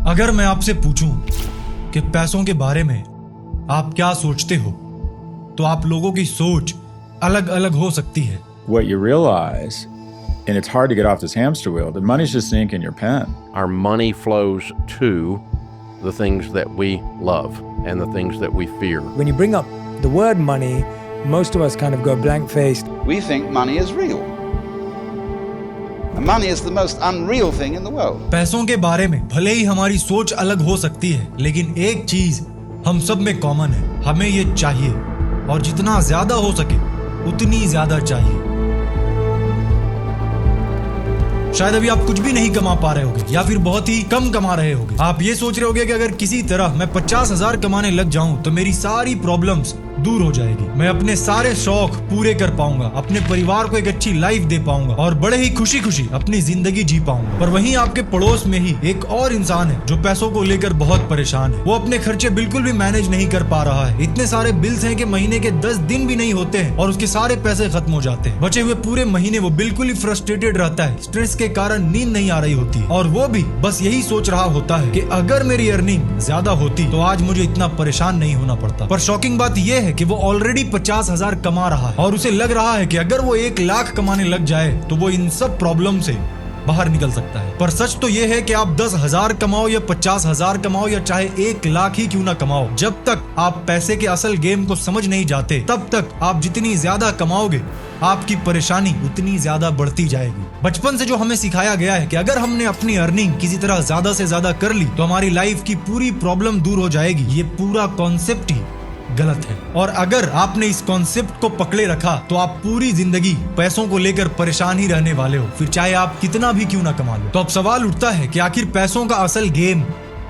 अगर मैं आपसे पूछूं कि पैसों के बारे में आप क्या सोचते हो, तो आप लोगों की सोच अलग अलग हो सकती है। What you realize, and it's hard to get off this hamster wheel, that money's just ink in your pen. Our money flows to the things that we love and the things that we fear. When you bring up the word money, most of us kind of go blank-faced. We think money is real. And money is the most unreal thing in the world. पैसों के बारे में भले ही हमारी सोच अलग हो सकती है, लेकिन एक चीज हम सब में कॉमन है, हमें ये चाहिए और जितना ज्यादा हो सके उतनी ज्यादा चाहिए। शायद अभी आप कुछ भी नहीं कमा पा रहे होगे या फिर बहुत ही कम कमा रहे होगे। आप ये सोच रहे होगे कि अगर किसी तरह मैं 50,000 कमाने लग जाऊं तो मेरी सारी प्रॉब्लम्स दूर हो जाएगी, मैं अपने सारे शौक पूरे कर पाऊंगा, अपने परिवार को एक अच्छी लाइफ दे पाऊंगा और बड़े ही खुशी खुशी अपनी जिंदगी जी पाऊंगा। पर वहीं आपके पड़ोस में ही एक और इंसान है जो पैसों को लेकर बहुत परेशान है। वो अपने खर्चे बिल्कुल भी मैनेज नहीं कर पा रहा है। इतने सारे बिल्स हैं कि महीने के 10 दिन भी नहीं होते हैं और उसके सारे पैसे खत्म हो जाते हैं। बचे हुए पूरे महीने वो बिल्कुल ही फ्रस्ट्रेटेड रहता है, स्ट्रेस के कारण नींद नहीं आ रही होती और वो भी बस यही सोच रहा होता है कि अगर मेरी अर्निंग ज्यादा होती तो आज मुझे इतना परेशान नहीं होना पड़ता। पर शॉकिंग बात यह है कि वो ऑलरेडी 50,000 कमा रहा है और उसे लग रहा है कि अगर वो 1 लाख कमाने लग जाए तो वो इन सब प्रॉब्लम से बाहर निकल सकता है। पर सच तो ये है कि आप 10,000 कमाओ या 50,000 कमाओ या चाहे 1 लाख ही क्यों ना कमाओ, जब तक आप पैसे के असल गेम को समझ नहीं जाते तब तक आप जितनी ज्यादा कमाओगे आपकी परेशानी उतनी ज्यादा बढ़ती जाएगी। बचपन से जो हमें सिखाया गया है कि अगर हमने अपनी अर्निंग किसी तरह ज्यादा से ज्यादा कर ली तो हमारी लाइफ की पूरी प्रॉब्लम दूर हो जाएगी, ये पूरा कॉन्सेप्ट ही गलत है। और अगर आपने इस कॉन्सेप्ट को पकड़े रखा तो आप पूरी जिंदगी पैसों को लेकर परेशान ही रहने वाले हो, फिर चाहे आप कितना भी क्यों ना कमा लो। तो अब सवाल उठता है कि आखिर पैसों का असल गेम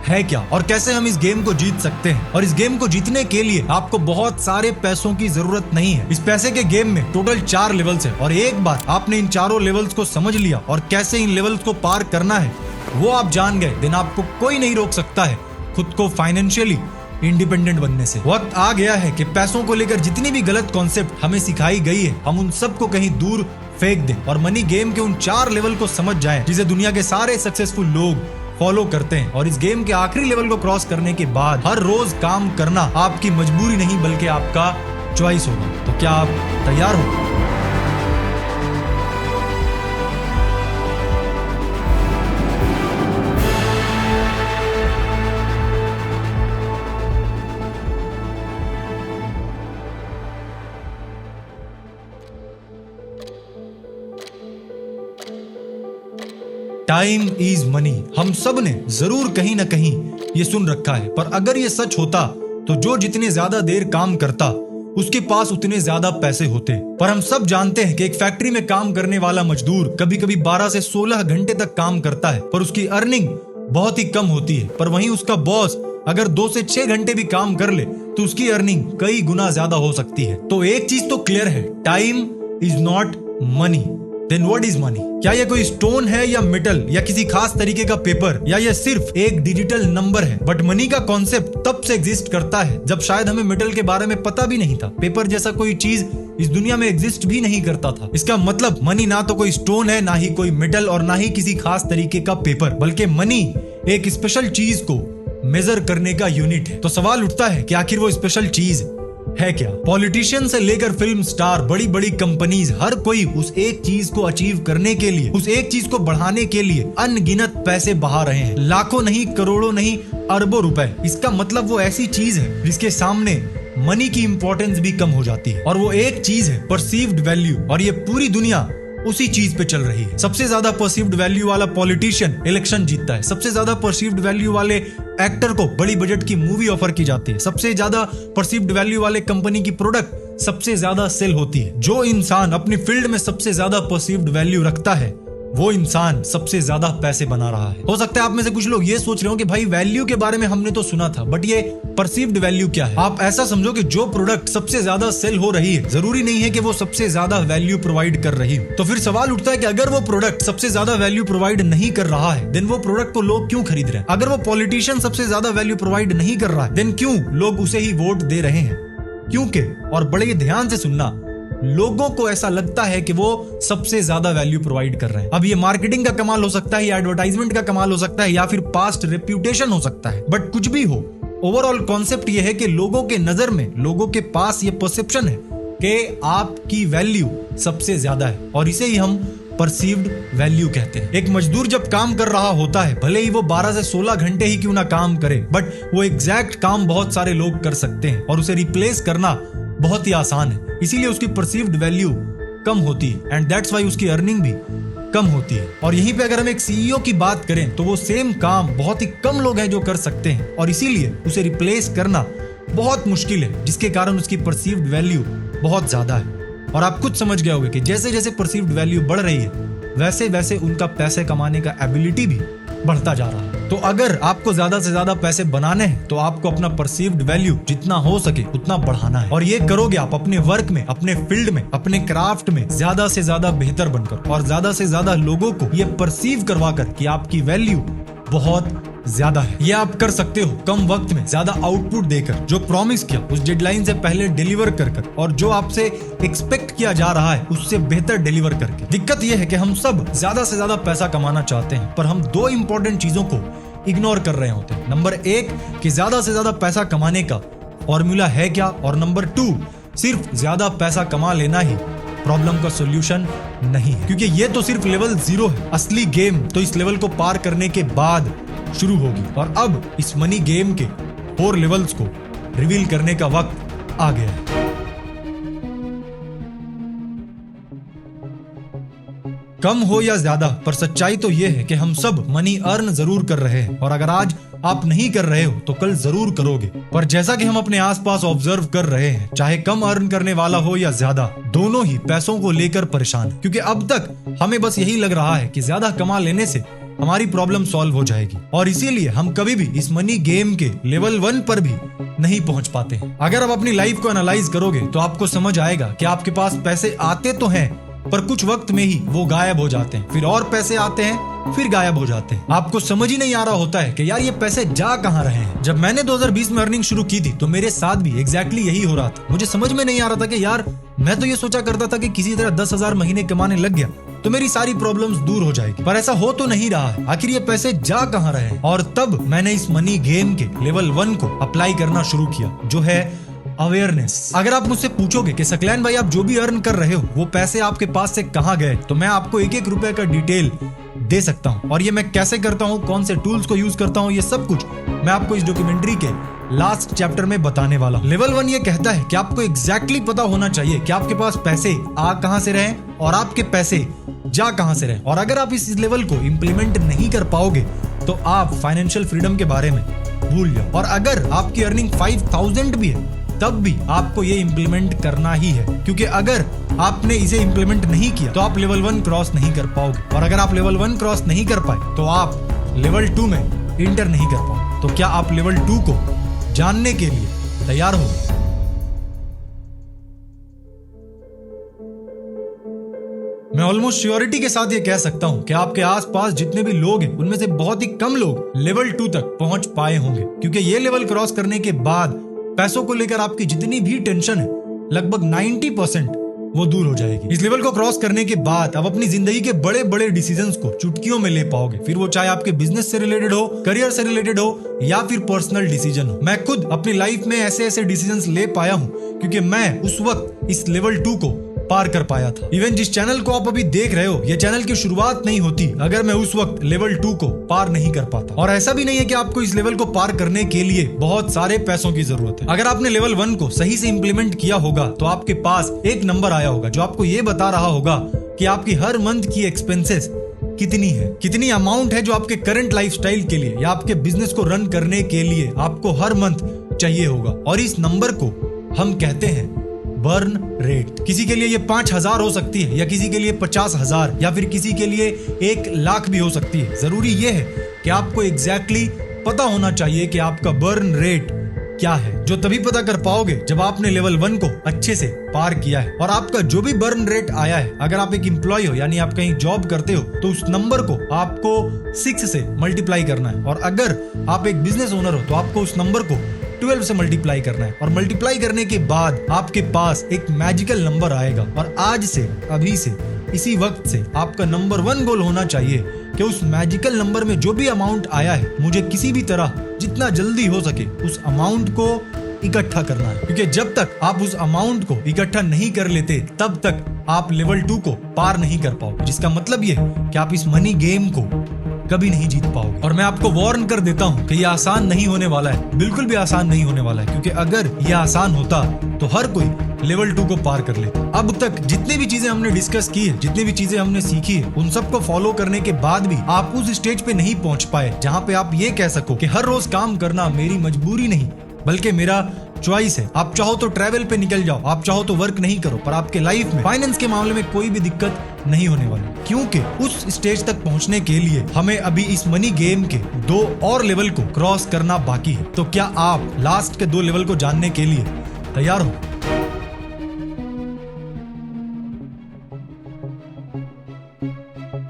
है क्या और कैसे हम इस गेम को जीत सकते हैं। और इस गेम को जीतने के लिए आपको बहुत सारे पैसों की जरूरत नहीं है। इस पैसे के गेम में टोटल 4 लेवल्स है और एक बार आपने इन चारों लेवल्स को समझ लिया और कैसे इन लेवल्स को पार करना है वो आप जान गए, देन आपको कोई नहीं रोक सकता है खुद को फाइनेंशियली इंडिपेंडेंट बनने से। वक्त आ गया है कि पैसों को लेकर जितनी भी गलत कॉन्सेप्ट हमें सिखाई गई है हम उन सब को कहीं दूर फेंक दें और मनी गेम के उन 4 लेवल को समझ जाएं जिसे दुनिया के सारे सक्सेसफुल लोग फॉलो करते हैं। और इस गेम के आखिरी लेवल को क्रॉस करने के बाद हर रोज काम करना आपकी मजबूरी नहीं बल्कि आपका चॉइस होगा। तो क्या आप तैयार हो? टाइम इज मनी, हम सब ने जरूर कहीं ना कहीं ये सुन रखा है। पर अगर ये सच होता तो जो जितने ज्यादा देर काम करता उसके पास उतने ज्यादा पैसे होते। पर हम सब जानते हैं कि एक फैक्ट्री में काम करने वाला मजदूर कभी कभी 12 से 16 घंटे तक काम करता है पर उसकी अर्निंग बहुत ही कम होती है। पर वहीं उसका बॉस अगर 2 से 6 घंटे भी काम कर ले तो उसकी अर्निंग कई गुना ज्यादा हो सकती है। तो एक चीज तो क्लियर है, time is not money. Then what is money? क्या यह कोई स्टोन है या मेटल या किसी खास तरीके का पेपर या यह सिर्फ एक डिजिटल नंबर है? बट मनी का कॉन्सेप्ट तब से एग्जिस्ट करता है जब शायद हमें मेटल के बारे में पता भी नहीं था। पेपर जैसा कोई चीज इस दुनिया में एग्जिस्ट भी नहीं करता था। इसका मतलब मनी ना तो कोई स्टोन है, ना ही कोई मेटल और ना ही किसी खास तरीके का पेपर, बल्कि मनी एक स्पेशल चीज को मेजर करने का यूनिट है। तो सवाल उठता है कि आखिर वो स्पेशल चीज है क्या? पॉलिटिशियन से लेकर फिल्म स्टार, बड़ी बड़ी कंपनीज, हर कोई उस एक चीज को अचीव करने के लिए, उस एक चीज को बढ़ाने के लिए अनगिनत पैसे बहा रहे हैं। लाखों नहीं, करोड़ों नहीं, अरबों रुपए। इसका मतलब वो ऐसी चीज है जिसके सामने मनी की इंपॉर्टेंस भी कम हो जाती है। और वो एक चीज है परसीव्ड वैल्यू, और ये पूरी दुनिया उसी चीज पे चल रही है। सबसे ज्यादा परसीव्ड वैल्यू वाला पॉलिटिशियन इलेक्शन जीतता है, सबसे ज्यादा परसीव्ड वैल्यू वाले एक्टर को बड़ी बजट की मूवी ऑफर की जाती है, सबसे ज्यादा परसीव्ड वैल्यू वाले कंपनी की प्रोडक्ट सबसे ज्यादा सेल होती है। जो इंसान अपनी फील्ड में सबसे ज्यादा परसीव्ड वैल्यू रखता है वो इंसान सबसे ज्यादा पैसे बना रहा है। हो सकता है आप में से कुछ लोग ये सोच रहे हो कि भाई वैल्यू के बारे में हमने तो सुना था, बट ये परसीव्ड वैल्यू क्या है? आप ऐसा समझो कि जो प्रोडक्ट सबसे ज्यादा सेल हो रही है जरूरी नहीं है कि वो सबसे ज्यादा वैल्यू प्रोवाइड कर रही हो। तो फिर सवाल उठता है कि अगर वो प्रोडक्ट सबसे ज्यादा वैल्यू प्रोवाइड नहीं कर रहा है देन वो प्रोडक्ट को लोग क्यों खरीद रहे हैं? अगर वो पॉलिटिशियन सबसे ज्यादा वैल्यू प्रोवाइड नहीं कर रहा है देन क्यों लोग उसे ही वोट दे रहे हैं? क्योंकि, और बड़े ध्यान से सुनना, लोगों को ऐसा लगता है कि वो सबसे ज्यादा वैल्यू प्रोवाइड कर रहे हैं। अब ये मार्केटिंग का कमाल हो सकता है, या एडवर्टाइजमेंट का कमाल हो सकता है, या फिर पास्ट रेप्यूटेशन हो सकता है, बट कुछ भी हो, ओवरऑल कॉन्सेप्ट ये है कि लोगों के नजर में, लोगों के पास ये परसेप्शन है कि आपकी वैल्यू सबसे ज्यादा है, और इसे ही हम परसीव्ड वैल्यू कहते हैं। एक मजदूर जब काम कर रहा होता है, भले ही वो 12 से 16 घंटे ही क्यों ना काम करे, बट वो एग्जैक्ट काम बहुत सारे लोग कर सकते हैं और उसे रिप्लेस करना बहुत ही आसान है। इसीलिए उसकी परसीव्ड वैल्यू कम होती है, एंड दैट्स वाई उसकी अर्निंग भी कम होती है। और यहीं पे अगर हम एक सीईओ की बात करें तो वो सेम काम बहुत ही कम लोग हैं जो कर सकते हैं, और इसीलिए उसे रिप्लेस करना बहुत मुश्किल है, जिसके कारण उसकी परसीव्ड वैल्यू बहुत ज्यादा है। और आप खुद समझ गए होंगे कि जैसे जैसे परसीव्ड वैल्यू बढ़ रही है, वैसे वैसे उनका पैसे कमाने का एबिलिटी भी बढ़ता जा रहा है। तो अगर आपको ज्यादा से ज्यादा पैसे बनाने हैं तो आपको अपना परसीव्ड वैल्यू जितना हो सके उतना बढ़ाना है, और ये करोगे आप अपने वर्क में, अपने फील्ड में, अपने क्राफ्ट में ज्यादा से ज्यादा बेहतर बनकर, और ज्यादा से ज्यादा लोगों को ये परसीव करवा कर कि आपकी वैल्यू बहुत ज्यादा है। ये आप कर सकते हो कम वक्त में ज्यादा आउटपुट देकर, जो प्रॉमिस किया उस डेडलाइन से पहले डिलीवर कर, और जो आपसे एक्सपेक्ट किया जा रहा है उससे बेहतर डिलीवर करके। दिक्कत यह है कि हम सब ज्यादा से ज्यादा पैसा कमाना चाहते हैं, पर हम दो इंपॉर्टेंट चीजों को इग्नोर कर रहे होते हैं। नंबर 1 कि ज्यादा से ज्यादा पैसा कमाने का फॉर्मूला है क्या, और नंबर 2 सिर्फ ज्यादा पैसा कमा लेना ही प्रॉब्लम का सॉल्यूशन नहीं है, क्योंकि ये तो सिर्फ लेवल 0 है। असली गेम तो इस लेवल को पार करने के बाद शुरू होगी, और अब इस मनी गेम के 4 लेवल्स को रिवील करने का वक्त आ गया है। कम हो या ज्यादा, पर सच्चाई तो यह है कि हम सब मनी अर्न जरूर कर रहे हैं, और अगर आज आप नहीं कर रहे हो तो कल जरूर करोगे। पर जैसा कि हम अपने आसपास ऑब्जर्व कर रहे हैं, चाहे कम अर्न करने वाला हो या ज्यादा, दोनों ही पैसों को लेकर परेशान है, क्योंकि अब तक हमें बस यही लग रहा है कि ज्यादा कमा लेने से हमारी प्रॉब्लम सॉल्व हो जाएगी, और इसीलिए हम कभी भी इस मनी गेम के लेवल 1 पर भी नहीं पहुंच पाते हैं। अगर आप अपनी लाइफ को एनालाइज करोगे तो आपको समझ आएगा कि आपके पास पैसे आते तो हैं, पर कुछ वक्त में ही वो गायब हो जाते हैं, फिर और पैसे आते हैं, फिर गायब हो जाते हैं। आपको समझ ही नहीं आ रहा होता है कि यार ये पैसे जा कहां रहे हैं। जब मैंने 2020 में अर्निंग शुरू की थी तो मेरे साथ भी एग्जैक्टली यही हो रहा था। मुझे समझ में नहीं आ रहा था कि यार, मैं तो ये सोचा करता था कि किसी तरह 10,000 महीने कमाने लग गया तो मेरी सारी प्रॉब्लम्स दूर हो जाएगी, पर ऐसा हो तो नहीं रहा है। आखिर ये पैसे जा कहां रहे हैं? और तब मैंने इस मनी गेम के लेवल 1 को अप्लाई करना शुरू किया, जो है अवेयरनेस। अगर आप मुझसे पूछोगे कि सकलैन भाई आप जो भी अर्न कर रहे हो वो पैसे आपके पास से कहां गए, तो मैं आपको 1-1 रुपए का डिटेल दे सकता हूं, और ये मैं कैसे करता हूं, कौन से टूल्स को यूज करता हूं, ये सब कुछ मैं आपको इस डॉक्यूमेंट्री के लास्ट चैप्टर में बताने वाला हूं। लेवल 1 ये कहता है कि आपको एग्जैक्टली पता होना चाहिए कि आपके पास पैसे आ कहां से रहे और आपके पैसे जा कहां से रहे, और अगर आप इस लेवल को इम्प्लीमेंट नहीं कर पाओगे तो आप फाइनेंशियल फ्रीडम के बारे में भूल जाओ। और अगर आपकी अर्निंग 5,000 भी है तब भी आपको ये इंप्लीमेंट करना ही है, क्योंकि अगर आपने इसे इंप्लीमेंट नहीं किया तो आप लेवल 1 क्रॉस नहीं कर पाओगे, और अगर आप लेवल 1 क्रॉस नहीं कर पाए तो आप लेवल 2 में इंटर नहीं कर पाओगे। तो क्या आप लेवल 2 को जानने के लिए तैयार हो? मैं ऑलमोस्ट श्योरिटी के साथ ये कह सकता हूं कि आपके आसपास जितने भी लोग हैं उनमें से बहुत ही कम लोग लेवल 2 तक पहुंच पाए होंगे, क्योंकि ये लेवल क्रॉस करने के बाद पैसों को लेकर आपकी जितनी भी टेंशन है लगभग 90% वो दूर हो जाएगी। इस लेवल को क्रॉस करने के बाद आप अपनी जिंदगी के बड़े बड़े डिसीजंस को चुटकियों में ले पाओगे, फिर वो चाहे आपके बिजनेस से रिलेटेड हो, करियर से रिलेटेड हो, या फिर पर्सनल डिसीजन हो। मैं खुद अपनी लाइफ में ऐसे ऐसे डिसीजंस ले पाया हूं क्योंकि मैं उस वक्त इस लेवल 2 को पार कर पाया था। इवन जिस चैनल को आप अभी देख रहे हो, ये चैनल की शुरुआत नहीं होती अगर मैं उस वक्त लेवल 2 को पार नहीं कर पाता। और ऐसा भी नहीं है कि आपको इस लेवल को पार करने के लिए बहुत सारे पैसों की जरूरत है। अगर आपने लेवल 1 को सही से इंप्लीमेंट किया होगा तो आपके पास एक नंबर आया होगा जो आपको ये बता रहा होगा कि आपकी हर मंथ की एक्सपेंसेस कितनी है, कितनी अमाउंट है जो आपके करंट लाइफस्टाइल के लिए या आपके बिजनेस को रन करने के लिए आपको हर मंथ चाहिए होगा। और इस नंबर को हम कहते हैं बर्न रेट। किसी के लिए ये 5,000 हो सकती है, या किसी के लिए 50,000, या फिर किसी के लिए 1,00,000 भी हो सकती है। जरूरी ये है कि आपको एग्जैक्टली पता होना चाहिए कि आपका बर्न रेट क्या है, जो तभी पता कर पाओगे जब आपने लेवल 1 को अच्छे से पार किया है। और आपका जो भी बर्न रेट आया है, अगर आप एक एम्प्लॉय हो यानी आप कहीं जॉब करते हो, तो उस नंबर को आपको 6 से मल्टीप्लाई करना है, और अगर आप एक बिजनेस ओनर हो तो आपको उस नंबर को 12 से मल्टीप्लाई करना है और मल्टीप्लाई करने के बाद आपके पास एक मैजिकल नंबर आएगा और आज से, अभी से, इसी वक्त से आपका नंबर 1 गोल होना चाहिए कि उस मैजिकल नंबर में जो भी अमाउंट आया है मुझे किसी भी तरह जितना जल्दी हो सके उस अमाउंट को इकट्ठा करना है, क्योंकि जब तक आप उस अमाउंट को इकट्ठा नहीं कर लेते तब तक आप लेवल 2 को पार नहीं कर पाओगे, जिसका मतलब ये है कि आप इस मनी गेम को कभी नहीं जीत पाओगे। और मैं आपको वार्न कर देता हूँ कि ये आसान नहीं होने वाला है, बिल्कुल भी आसान नहीं होने वाला है, क्योंकि अगर ये आसान होता तो हर कोई लेवल 2 को पार कर लेता। अब तक जितनी भी चीजें हमने डिस्कस की है, जितनी भी चीजें हमने सीखी है, उन सबको फॉलो करने के बाद भी आप उस स्टेज पे नहीं पहुंच पाए जहाँ पे आप ये कह सको कि हर रोज काम करना मेरी मजबूरी नहीं बल्कि मेरा चॉइस है। आप चाहो तो ट्रैवल पे निकल जाओ, आप चाहो तो वर्क नहीं करो, पर आपके लाइफ में फाइनेंस के मामले में कोई भी दिक्कत नहीं होने वाली, क्योंकि उस स्टेज तक पहुंचने के लिए हमें अभी इस मनी गेम के 2 और लेवल को क्रॉस करना बाकी है। तो क्या आप लास्ट के 2 लेवल को जानने के लिए तैयार हो?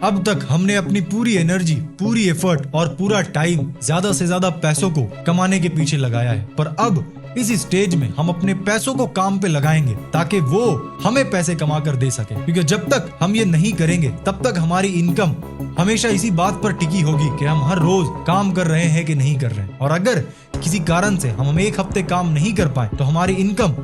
अब तक हमने अपनी पूरी एनर्जी, पूरी एफर्ट और पूरा टाइम ज्यादा से ज्यादा पैसों को कमाने के पीछे लगाया है, पर अब इस स्टेज में हम अपने पैसों को काम पे लगाएंगे ताकि वो हमें पैसे कमा कर दे सके, क्योंकि जब तक हम ये नहीं करेंगे तब तक हमारी इनकम हमेशा इसी बात पर टिकी होगी कि हम हर रोज काम कर रहे हैं कि नहीं कर रहे हैं। और अगर किसी कारण से हम 1 हफ्ते काम नहीं कर पाए तो हमारी इनकम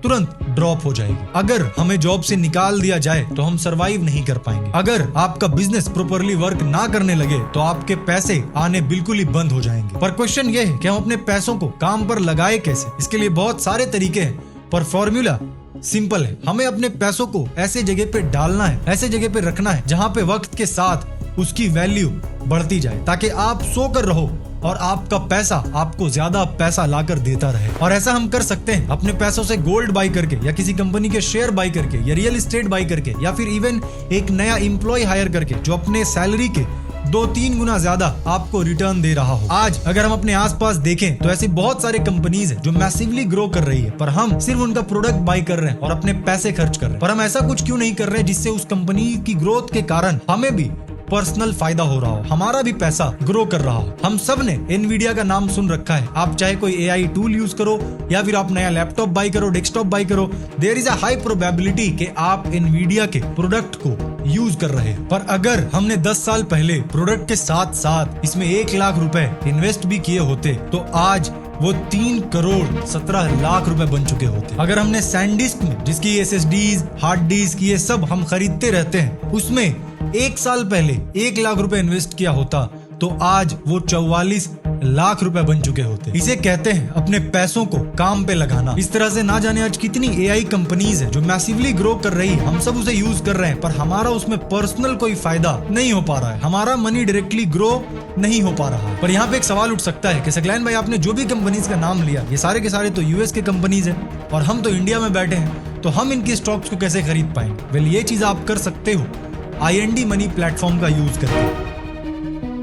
तुरंत ड्रॉप हो जाएगी। अगर हमें जॉब से निकाल दिया जाए तो हम सरवाइव नहीं कर पाएंगे। अगर आपका बिजनेस प्रॉपर्ली वर्क ना करने लगे तो आपके पैसे आने बिल्कुल ही बंद हो जाएंगे। पर क्वेश्चन ये है कि हम अपने पैसों को काम पर लगाए कैसे? इसके लिए बहुत सारे तरीके हैं, पर फॉर्मूला सिंपल है। हमें अपने पैसों को ऐसे जगह पे डालना है, ऐसे जगह पे रखना है जहाँ पे वक्त के साथ उसकी वैल्यू बढ़ती जाए, ताकि आप सो कर रहो और आपका पैसा आपको ज्यादा पैसा लाकर देता रहे। और ऐसा हम कर सकते हैं अपने पैसों से गोल्ड बाई करके, या किसी कंपनी के शेयर बाई करके, या रियल एस्टेट बाई करके, या फिर इवन एक नया एम्प्लॉय हायर करके जो अपने सैलरी के 2-3 गुना ज्यादा आपको रिटर्न दे रहा हो। आज अगर हम अपने आसपास देखें तो ऐसी बहुत सारी कंपनीज है जो मैसिवली ग्रो कर रही है, पर हम सिर्फ उनका प्रोडक्ट बाई कर रहे हैं और अपने पैसे खर्च कर रहे हैं। पर हम ऐसा कुछ क्यों नहीं कर रहे जिससे उस कंपनी की ग्रोथ के कारण हमें भी पर्सनल फायदा हो रहा हो, हमारा भी पैसा ग्रो कर रहा हो। हम सब ने एनवीडिया का नाम सुन रखा है। आप चाहे कोई एआई टूल यूज करो या फिर आप नया लैपटॉप बाई करो, डेस्कटॉप बाई करो, there is a high probability कि आप एनवीडिया के प्रोडक्ट को यूज कर रहे हैं। पर अगर हमने 10 साल पहले प्रोडक्ट के साथ साथ इसमें 1 लाख रुपए इन्वेस्ट भी किए होते तो आज वो 3 करोड़ 17 लाख रुपए बन चुके होते। अगर हमने सैनडिस्क में, जिसकी SSDs, हार्ड डिस्क, ये सब हम खरीदते रहते हैं, उसमें 1 साल पहले 1 लाख रुपए इन्वेस्ट किया होता तो आज वो 44 लाख रुपए बन चुके होते। इसे कहते हैं अपने पैसों को काम पे लगाना। इस तरह से ना जाने आज कितनी एआई कंपनीज है जो मैसिवली ग्रो कर रही है, हम सब उसे यूज कर रहे हैं, पर हमारा उसमें पर्सनल कोई फायदा नहीं हो पा रहा है, हमारा मनी डायरेक्टली ग्रो नहीं हो पा रहा है। पर यहाँ पे एक सवाल उठ सकता है कि सकलैन भाई, आपने जो भी कंपनीज का नाम लिया, ये सारे के सारे तो यूएस के कंपनीज है और हम तो इंडिया में बैठे हैं, तो हम इनके स्टॉक्स को कैसे खरीद पाएंगे? वेल, ये चीज आप कर सकते हो IND मनी प्लेटफॉर्म का यूज करके।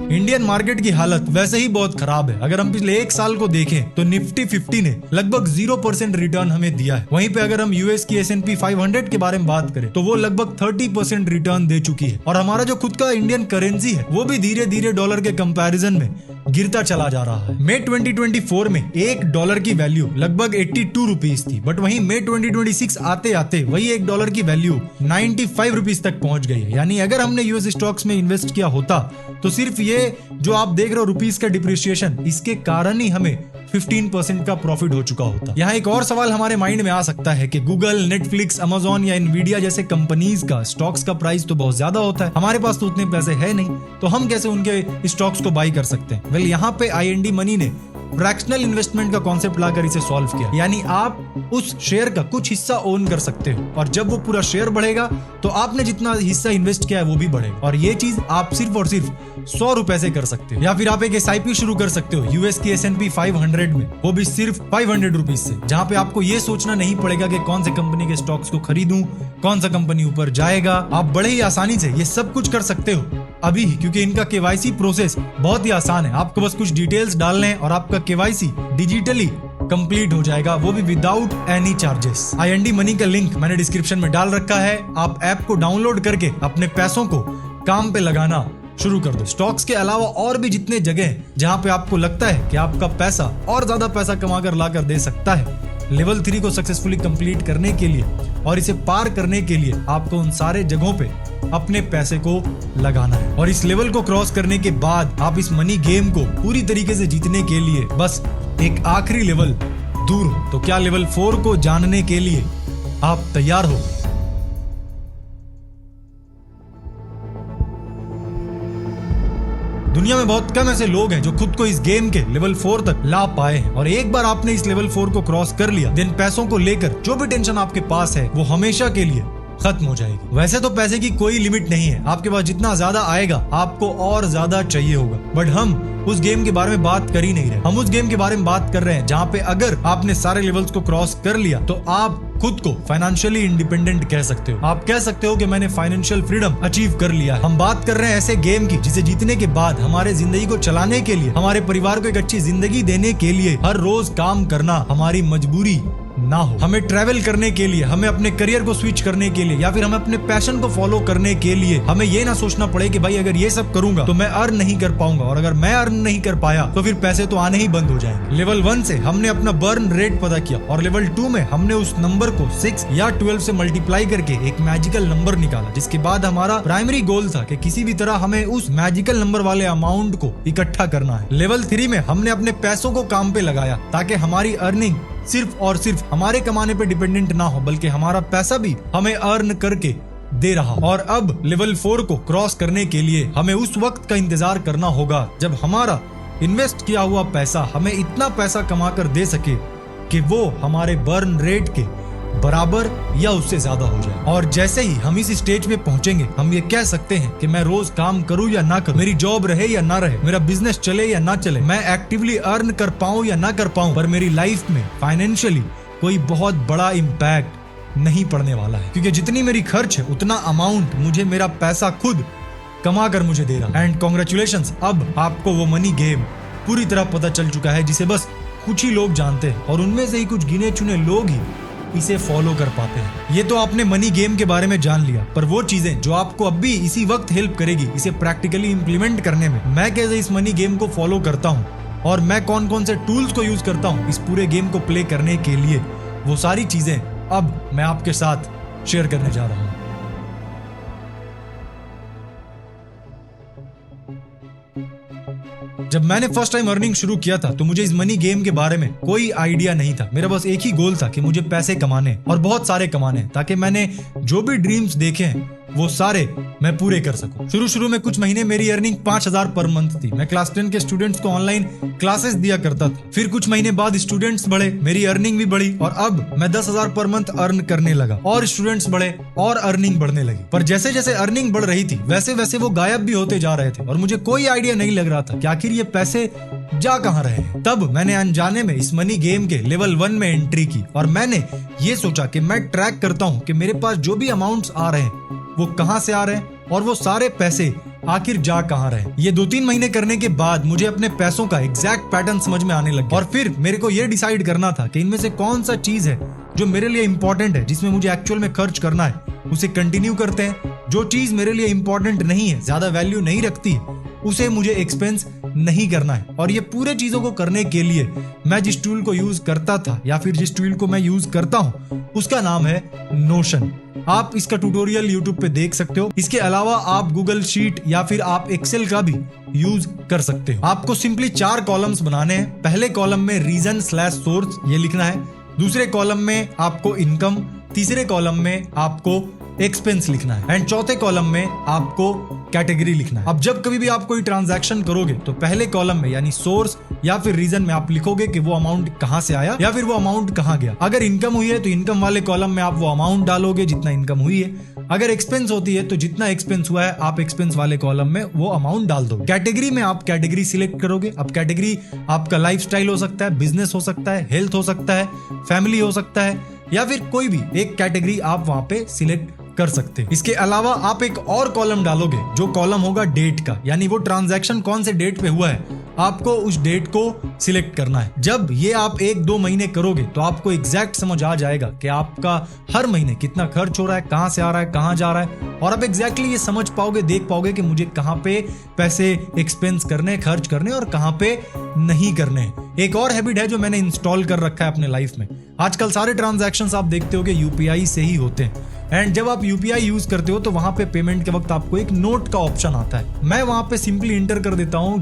इंडियन मार्केट की हालत वैसे ही बहुत खराब है। अगर हम पिछले 1 साल को देखें तो निफ्टी 50 ने लगभग 0% रिटर्न हमें दिया है। वहीं पे अगर हम यूएस की S&P 500 के बारे में बात करें तो वो लगभग 30% रिटर्न दे चुकी है। और हमारा जो खुद का इंडियन करेंसी है वो भी धीरे धीरे डॉलर के कंपैरिजन में गिरता चला जा रहा है। मई 2024 में $1 की वैल्यू लगभग 82 रुपीस थी, बट वहीं मई 2026 आते आते वही $1 की वैल्यू 95 रुपीस तक पहुंच गई है। यानी अगर हमने यूएस स्टॉक्स में इन्वेस्ट किया होता तो सिर्फ ये जो आप देख रहे हो रुपीस का डिप्रिसिएशन, इसके कारण ही हमें 15% का प्रॉफिट हो चुका होता। यहाँ एक और सवाल हमारे माइंड में आ सकता है कि गूगल, नेटफ्लिक्स, अमेजॉन या इनवीडिया जैसे कंपनीज का स्टॉक्स का प्राइस तो बहुत ज्यादा होता है, हमारे पास तो उतने पैसे है नहीं, तो हम कैसे उनके स्टॉक्स को बाई कर सकते हैं? वेल, यहाँ पे IND मनी ने फ्रैक्शनल इन्वेस्टमेंट का कॉन्सेप्ट लाकर इसे सॉल्व किया। यानी आप उस शेयर का कुछ हिस्सा ओन कर सकते हो और जब वो पूरा शेयर बढ़ेगा तो आपने जितना हिस्सा इन्वेस्ट किया है वो भी बढ़ेगा। और ये चीज आप सिर्फ और सिर्फ 100 रुपए से कर सकते हो। या फिर आप एक SIP शुरू कर सकते हो यूएस की S&P 500 में, वो भी सिर्फ 500 रुपीज से, जहाँ पे आपको ये सोचना नहीं पड़ेगा कि कौन से कंपनी के स्टॉक्स को खरीदूं, कौन सा कंपनी ऊपर जाएगा। आप बड़े ही आसानी से ये सब कुछ कर सकते हो अभी ही, क्योंकि इनका KYC प्रोसेस बहुत ही आसान है। आपको बस कुछ डिटेल्स डालने हैं और आपका KYC डिजिटली कंप्लीट हो जाएगा, वो भी without any charges. IND money का लिंक मैंने डिस्क्रिप्शन में डाल रखा है। आप ऐप को डाउनलोड करके अपने पैसों को काम पे लगाना शुरू कर दो। स्टॉक्स के अलावा और भी जितने जगह हैं जहां पे आपको लगता है कि आपका पैसा और ज्यादा पैसा कमा कर ला कर दे सकता है, लेवल 3 को सक्सेसफुली कंप्लीट करने के लिए और इसे पार करने के लिए आपको उन सारे जगहों पे अपने पैसे को लगाना है। और इस लेवल को क्रॉस करने के बाद आप इस मनी गेम को पूरी तरीके से जीतने के लिए बस एक आखिरी लेवल दूर हो। तो क्या लेवल 4 को जानने के लिए आप तैयार हो? दुनिया में बहुत कम ऐसे लोग हैं जो खुद को इस गेम के लेवल 4 तक ला पाए हैं, और एक बार आपने इस लेवल 4 को क्रॉस कर लिया, देन पैसों को लेकर जो भी टेंशन आपके पास है वो हमेशा के लिए खत्म हो जाएगी। वैसे तो पैसे की कोई लिमिट नहीं है, आपके पास जितना ज्यादा आएगा आपको और ज्यादा चाहिए होगा, बट हम उस गेम के बारे में बात कर ही नहीं रहे। हम उस गेम के बारे में बात कर रहे हैं जहाँ पे अगर आपने सारे लेवल्स को क्रॉस कर लिया तो आप खुद को फाइनेंशियली इंडिपेंडेंट कह सकते हो। आप कह सकते हो कि मैंने फाइनेंशियल फ्रीडम अचीव कर लिया है। हम बात कर रहे हैं ऐसे गेम की जिसे जीतने के बाद हमारे जिंदगी को चलाने के लिए, हमारे परिवार को एक अच्छी जिंदगी देने के लिए हर रोज काम करना हमारी मजबूरी ना हो। हमें ट्रैवल करने के लिए, हमें अपने करियर को स्विच करने के लिए या फिर हमें अपने पैशन को फॉलो करने के लिए हमें ये ना सोचना पड़े कि भाई अगर ये सब करूंगा तो मैं अर्न नहीं कर पाऊंगा, और अगर मैं अर्न नहीं कर पाया तो फिर पैसे तो आने ही बंद हो जाएंगे। लेवल 1 से हमने अपना बर्न रेट पता किया और लेवल 2 में हमने उस नंबर को 6 या 12 से मल्टीप्लाई करके एक मैजिकल नंबर निकाला, जिसके बाद हमारा प्राइमरी गोल था कि किसी भी तरह हमें उस मैजिकल नंबर वाले अमाउंट को इकट्ठा करना है। लेवल 3 में हमने अपने पैसों को काम पे लगाया ताकि हमारी अर्निंग सिर्फ और सिर्फ हमारे कमाने पे डिपेंडेंट ना हो, बल्कि हमारा पैसा भी हमें अर्न करके दे रहा। और अब लेवल 4 को क्रॉस करने के लिए हमें उस वक्त का इंतजार करना होगा जब हमारा इन्वेस्ट किया हुआ पैसा हमें इतना पैसा कमा कर दे सके कि वो हमारे बर्न रेट के बराबर या उससे ज्यादा हो जाए। और जैसे ही हम इस स्टेज पे पहुंचेंगे हम ये कह सकते हैं कि मैं रोज काम करूं या ना करूं, मेरी जॉब रहे या ना रहे, मेरा बिजनेस चले या ना चले, मैं एक्टिवली अर्न कर पाऊं या ना कर पाऊं, पर मेरी लाइफ में फाइनेंशियली कोई बहुत बड़ा इम्पैक्ट नहीं पड़ने वाला है, क्योंकि जितनी मेरी खर्च है उतना अमाउंट मुझे मेरा पैसा खुद कमा कर मुझे दे रहा है। एंड कॉन्ग्रेचुलेशंस, अब आपको वो मनी गेम पूरी तरह पता चल चुका है जिसे बस कुछ ही लोग जानते हैं और उनमें से ही कुछ गिने चुने लोग ही इसे फॉलो कर पाते हैं। ये तो आपने मनी गेम के बारे में जान लिया, पर वो चीजें जो आपको अब भी इसी वक्त हेल्प करेगी इसे प्रैक्टिकली इंप्लीमेंट करने में, मैं कैसे इस मनी गेम को फॉलो करता हूँ और मैं कौन कौन से टूल्स को यूज करता हूँ इस पूरे गेम को प्ले करने के लिए, वो सारी चीजें अब मैं आपके साथ शेयर करने जा रहा हूँ। जब मैंने फर्स्ट टाइम अर्निंग शुरू किया था तो मुझे इस मनी गेम के बारे में कोई आइडिया नहीं था। मेरा बस एक ही गोल था कि मुझे पैसे कमाने और बहुत सारे कमाने, ताकि मैंने जो भी ड्रीम्स देखे हैं वो सारे मैं पूरे कर सकूं। शुरू में कुछ महीने मेरी अर्निंग 5000 पर मंथ थी। मैं क्लास 10 के स्टूडेंट्स को ऑनलाइन क्लासेस दिया करता था। फिर कुछ महीने बाद स्टूडेंट्स बढ़े, मेरी अर्निंग भी बढ़ी और अब मैं 10,000 पर मंथ अर्न करने लगा और स्टूडेंट्स बढ़े और अर्निंग बढ़ने लगी। पर जैसे जैसे अर्निंग बढ़ रही थी वैसे वैसे वो गायब भी होते जा रहे थे और मुझे कोई आइडिया नहीं लग रहा था कि आखिर ये पैसे जा कहां रहे हैं। तब मैंने अनजाने में इस मनी गेम के लेवल 1 में एंट्री की और मैंने ये सोचा कि मैं ट्रैक करता हूं कि मेरे पास जो भी अमाउंट्स आ रहे हैं वो कहां से आ रहे हैं और वो सारे पैसे आखिर जा कहां रहे। ये 2-3 महीने करने के बाद मुझे अपने पैसों का एग्जैक्ट पैटर्न समझ में आने लग गया और फिर मेरे को ये डिसाइड करना था कि इनमें से कौन सा चीज है जो मेरे लिए इंपॉर्टेंट है, जिसमें मुझे एक्चुअल में खर्च करना है, उसे कंटिन्यू करते हैं। जो चीज मेरे लिए इंपॉर्टेंट नहीं है, ज्यादा वैल्यू नहीं रखती है, उसे मुझे एक्सपेंस नहीं करना है। और ये पूरे चीजों को करने के लिए मैं जिस टूल को यूज करता था या फिर जिस टूल को मैं यूज करता हूं उसका नाम है नोशन। आप इसका ट्यूटोरियल YouTube पे देख सकते हो। इसके अलावा आप गूगल शीट या फिर आप एक्सेल का भी यूज कर सकते हो। आपको सिंपली 4 कॉलम्स बनाने हैं। पहले कॉलम में रीजन/सोर्स ये लिखना है, दूसरे कॉलम में आपको इनकम, तीसरे कॉलम में आपको एक्सपेंस लिखना है एंड चौथे कॉलम में आपको कैटेगरी लिखना है। अब जब कभी भी आप कोई ट्रांजैक्शन करोगे तो पहले कॉलम में यानी सोर्स या फिर रीजन में आप लिखोगे कि वो अमाउंट कहां से आया या फिर वो अमाउंट कहां गया। अगर इनकम हुई है तो इनकम वाले कॉलम में आप वो अमाउंट डालोगे जितना इनकम हुई है। अगर एक्सपेंस होती है तो जितना एक्सपेंस हुआ है आप एक्सपेंस वाले कॉलम में वो अमाउंट डाल दो। कैटेगरी में आप कैटेगरी सिलेक्ट करोगे। अब कैटेगरी आपका लाइफस्टाइल हो सकता है, बिजनेस हो सकता है, हेल्थ हो सकता है, फैमिली हो सकता है या फिर कोई भी एक कैटेगरी आप वहां पे सिलेक्ट कर सकते हैं। इसके अलावा आप एक और कॉलम डालोगे जो कॉलम होगा डेट का, यानी वो ट्रांजैक्शन कौन से डेट पे हुआ है आपको उस डेट को सिलेक्ट करना है। जब ये आप 1-2 महीने करोगे तो आपको एग्जैक्ट समझ आ जाएगा कि आपका हर महीने कितना खर्च हो रहा है, कहां से आ रहा है, कहां जा रहा है, और आप एग्जैक्टली ये समझ पाओगे, देख पाओगे कि मुझे कहां पे पैसे एक्सपेंस करने, खर्च करने और कहां पे नहीं करने। एक और हैबिट है जो मैंने इंस्टॉल कर रखा है अपने लाइफ में। आजकल सारे ट्रांजैक्शंस आप देखते हो कि यूपीआई से ही होते हैं, एंड जब आप यूपीआई यूज करते हो तो वहां पे पेमेंट के वक्त आपको एक नोट का ऑप्शन आता है। मैं वहां पे सिंपली इंटर कर देता हूं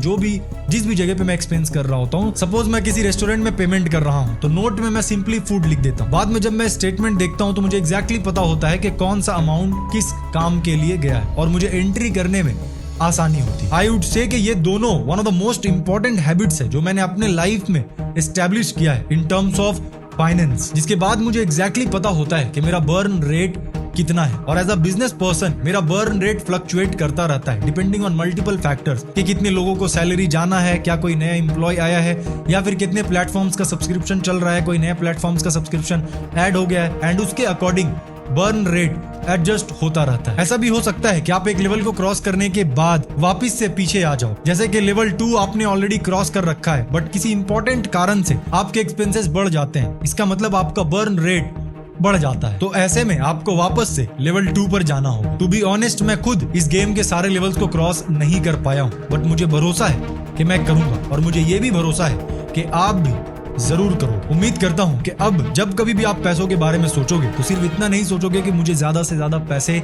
जिस भी जगह पे मैं एक्सपेंस कर रहा होता हूं। सपोज मैं किसी रेस्टोरेंट में पेमेंट कर रहा हूं तो नोट में मैं सिंपली फूड लिख देता हूं। बाद में जब मैं स्टेटमेंट देखता हूं तो मुझे एग्जैक्टली पता होता है कि कौन सा अमाउंट किस काम के लिए गया है और मुझे एंट्री करने में आसानी होती है। आई वुड से कि ये दोनों one of the most important habits है जो मैंने अपने लाइफ में एस्टेब्लिश किया है इन टर्म्स ऑफ फाइनेंस, जिसके बाद मुझे एग्जैक्टली पता होता है कि मेरा बर्न रेट कितना है। और एज अ बिजनेस पर्सन मेरा बर्न रेट फ्लक्चुएट करता रहता है डिपेंडिंग ऑन मल्टीपल फैक्टर्स कि कितने लोगों को सैलरी जाना है, क्या कोई नया एम्प्लॉय आया है, या फिर कितने प्लेटफॉर्म्स का सब्सक्रिप्शन चल रहा है, कोई नया प्लेटफॉर्म्स का सब्सक्रिप्शन ऐड हो गया है, एंड उसके अकॉर्डिंग बर्न रेट एडजस्ट होता रहता है। ऐसा भी हो सकता है कि आप एक लेवल को क्रॉस करने के बाद वापस से पीछे आ जाओ, जैसे कि लेवल 2 आपने ऑलरेडी क्रॉस कर रखा है बट किसी इंपॉर्टेंट कारण से आपके एक्सपेंसेस बढ़ जाते हैं। इसका मतलब आपका बर्न रेट बढ़ जाता है। तो ऐसे में आपको वापस से लेवल 2 पर जाना होगा। टू बी ऑनेस्ट मैं खुद इस गेम के सारे लेवल्स को क्रॉस नहीं कर पाया हूँ, बट मुझे भरोसा है कि मैं करूंगा, और मुझे ये भी भरोसा है कि आप भी जरूर करो। उम्मीद करता हूं कि अब जब कभी भी आप पैसों के बारे में सोचोगे तो सिर्फ इतना नहीं सोचोगे कि मुझे ज्यादा से ज्यादा पैसे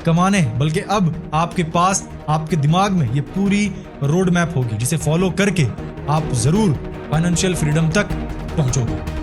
कमाने हैं, बल्कि अब आपके पास, आपके दिमाग में ये पूरी रोड मैप होगी जिसे फॉलो करके आप जरूर फाइनेंशियल फ्रीडम तक पहुंचोगे।